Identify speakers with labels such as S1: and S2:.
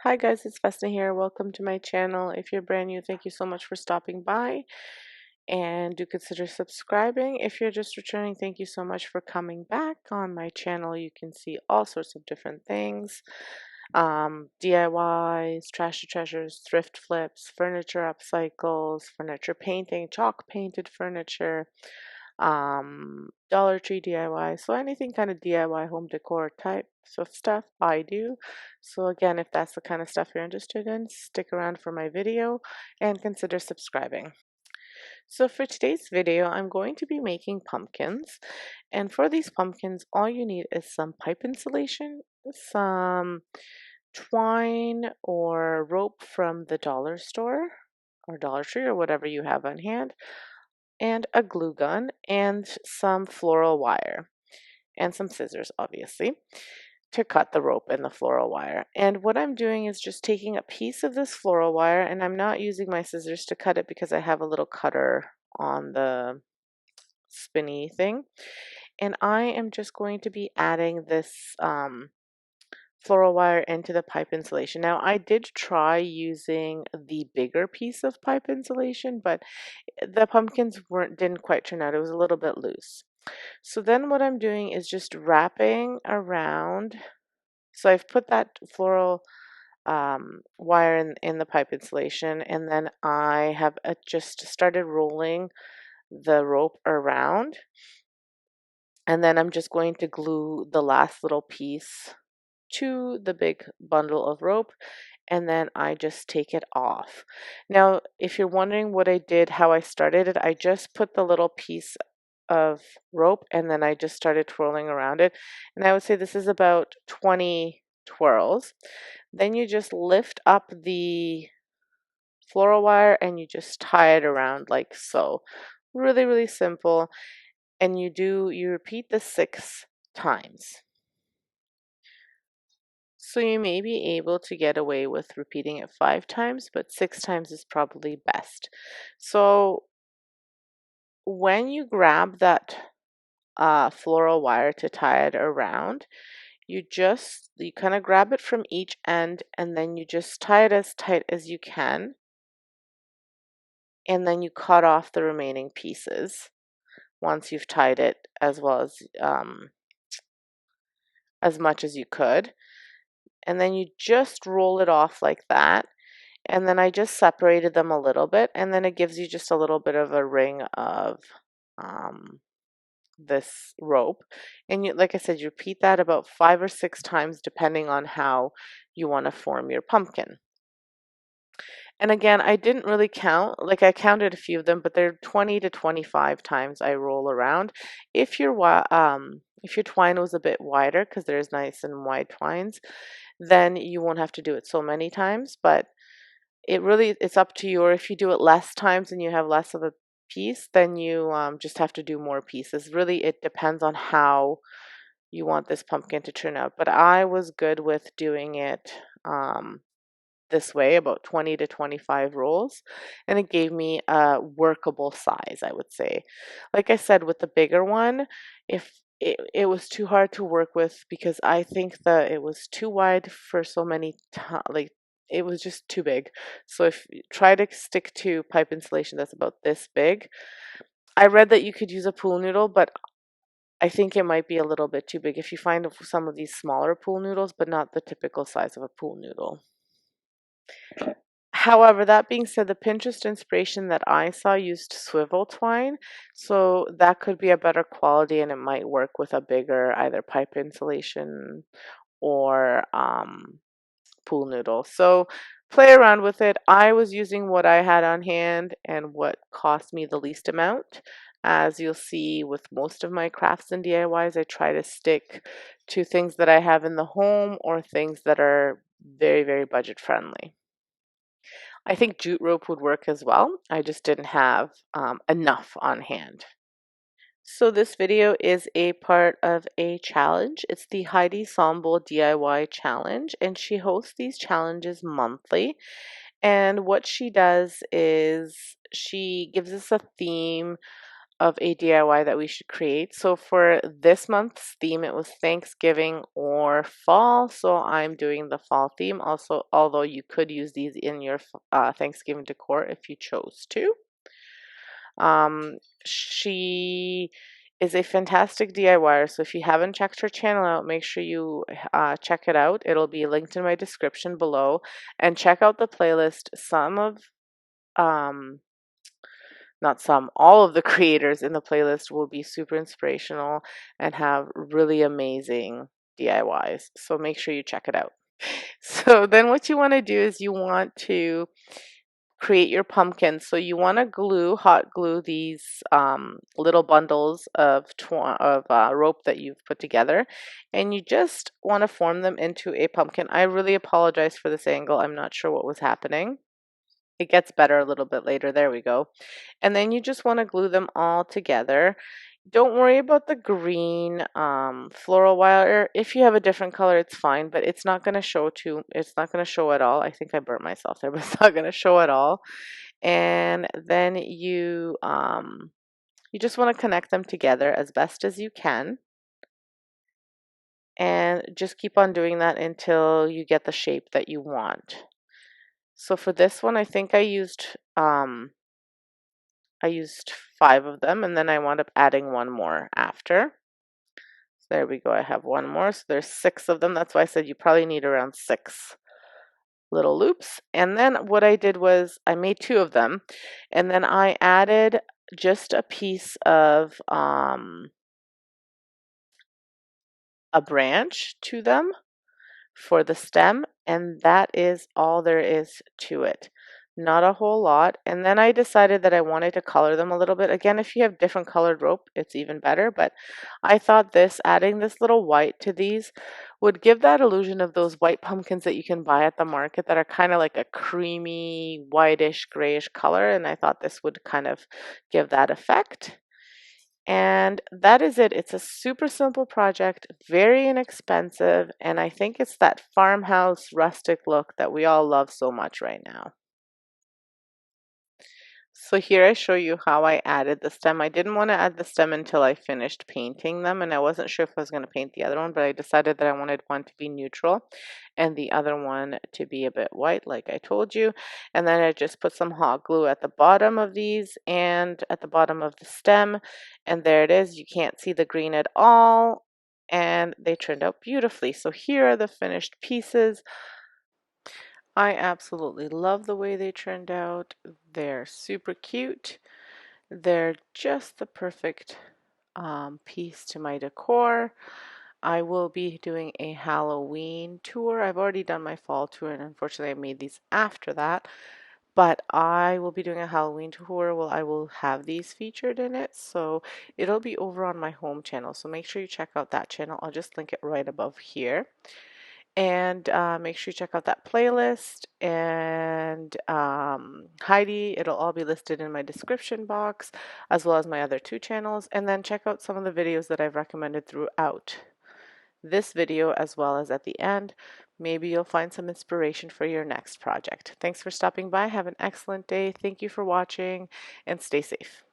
S1: Hi guys, it's Vesna here. Welcome to my channel. If you're brand new, thank you so much for stopping by and do consider subscribing. If you're just returning, thank you so much for coming back. On my channel, you can see all sorts of different things. DIYs, trash to treasures, thrift flips, furniture upcycles, furniture painting, chalk painted furniture, Dollar Tree DIY. So anything kind of DIY home decor type of stuff I do. So again, if that's the kind of stuff you're interested in, stick around for my video and consider subscribing. So for today's video, I'm going to be making pumpkins. And for these pumpkins, all you need is some pipe insulation, some twine or rope from the dollar store or Dollar Tree or whatever you have on hand, and a glue gun and some floral wire and some scissors, obviously, to cut the rope and the floral wire. And what I'm doing is just taking a piece of this floral wire, and I'm not using my scissors to cut it because I have a little cutter on the spinny thing. And I am just going to be adding this floral wire into the pipe insulation. Now, I did try using the bigger piece of pipe insulation, but the pumpkins didn't quite turn out. It was a little bit loose. So then what I'm doing is just wrapping around. So I've put that floral wire in the pipe insulation, and then I have just started rolling the rope around, and then I'm just going to glue the last little piece to the big bundle of rope, and then I just take it off. Now, if you're wondering what I did, how I started it, I just put the little piece of rope and then I just started twirling around it. And I would say this is about 20 twirls. Then you just lift up the floral wire and you just tie it around like so. Really, really simple. And you repeat this 6 times. So you may be able to get away with repeating it 5 times, but 6 times is probably best. So when you grab that floral wire to tie it around, you kind of grab it from each end and then you just tie it as tight as you can, and then you cut off the remaining pieces once you've tied it as much as you could, and then you just roll it off like that. And then I just separated them a little bit, and then it gives you just a little bit of a ring of this rope. And you, like I said, you repeat that about 5 or 6 times depending on how you want to form your pumpkin. And again, I didn't really count, like I counted a few of them, but they're 20 to 25 times I roll around. If your twine was a bit wider, because there's nice and wide twines, then you won't have to do it so many times, but it's up to you. Or if you do it less times and you have less of a piece, then you just have to do more pieces. Really, it depends on how you want this pumpkin to turn out. But I was good with doing it this way, about 20 to 25 rolls, and it gave me a workable size, I would say. Like I said, with the bigger one, if it was too hard to work with because I think that it was too wide for so many like it was just too big. So if you try to stick to pipe insulation that's about this big, I read that you could use a pool noodle, but I think it might be a little bit too big if you find some of these smaller pool noodles, but not the typical size of a pool noodle. However, that being said, the Pinterest inspiration that I saw used swivel twine, so that could be a better quality and it might work with a bigger either pipe insulation or pool noodle. So play around with it. I was using what I had on hand and what cost me the least amount. As you'll see with most of my crafts and DIYs, I try to stick to things that I have in the home or things that are very, very budget friendly. I think jute rope would work as well. I just didn't have enough on hand. So this video is a part of a challenge. It's the Heidi Sonboul DIY challenge, and she hosts these challenges monthly. And what she does is she gives us a theme of a DIY that we should create. So for this month's theme, it was Thanksgiving or fall. So I'm doing the fall theme. Also, although you could use these in your Thanksgiving decor if you chose to. She is a fantastic DIYer. So if you haven't checked her channel out, make sure you check it out. It'll be linked in my description below. And check out the playlist. Some of um, not some, all of the creators in the playlist will be super inspirational and have really amazing DIYs. So make sure you check it out. So then what you want to do is you want to create your pumpkin. So you want to hot glue these little bundles of rope that you've put together, and you just want to form them into a pumpkin. I really apologize for this angle. I'm not sure what was happening. It gets better a little bit later. There we go. And then you just want to glue them all together. Don't worry about the green floral wire. If you have a different color, it's fine, but it's not going to show it's not going to show at all. I think I burnt myself there, but it's not going to show at all. And then you just want to connect them together as best as you can. And just keep on doing that until you get the shape that you want. So for this one, I think I used 5 of them, and then I wound up adding one more after. So there we go. I have one more. So there's 6 of them. That's why I said you probably need around 6 little loops. And then what I did was I made 2 of them, and then I added just a piece of a branch to them for the stem, and that is all there is to it. Not a whole lot. And then I decided that I wanted to color them a little bit. Again, if you have different colored rope, it's even better, but I thought adding this little white to these would give that illusion of those white pumpkins that you can buy at the market that are kind of like a creamy, whitish, grayish color, and I thought this would kind of give that effect. And that is it. It's a super simple project, very inexpensive, and I think it's that farmhouse rustic look that we all love so much right now. So here I show you how I added the stem. I didn't want to add the stem until I finished painting them, and I wasn't sure if I was going to paint the other one, but I decided that I wanted one to be neutral and the other one to be a bit white, like I told you. And then I just put some hot glue at the bottom of these and at the bottom of the stem, and there it is. You can't see the green at all, and they turned out beautifully. So here are the finished pieces. I absolutely love the way they turned out. They're super cute. They're just the perfect piece to my decor. I will be doing a Halloween tour. I've already done my fall tour, and unfortunately I made these after that. But I will be doing a Halloween tour. Well, I will have these featured in it. So it'll be over on my home channel. So make sure you check out that channel. I'll just link it right above here. And make sure you check out that playlist and Heidi. It'll all be listed in my description box, as well as my other 2 channels. And then check out some of the videos that I've recommended throughout this video, as well as at the end. Maybe you'll find some inspiration for your next project. Thanks for stopping by. Have an excellent day. Thank you for watching, and stay safe.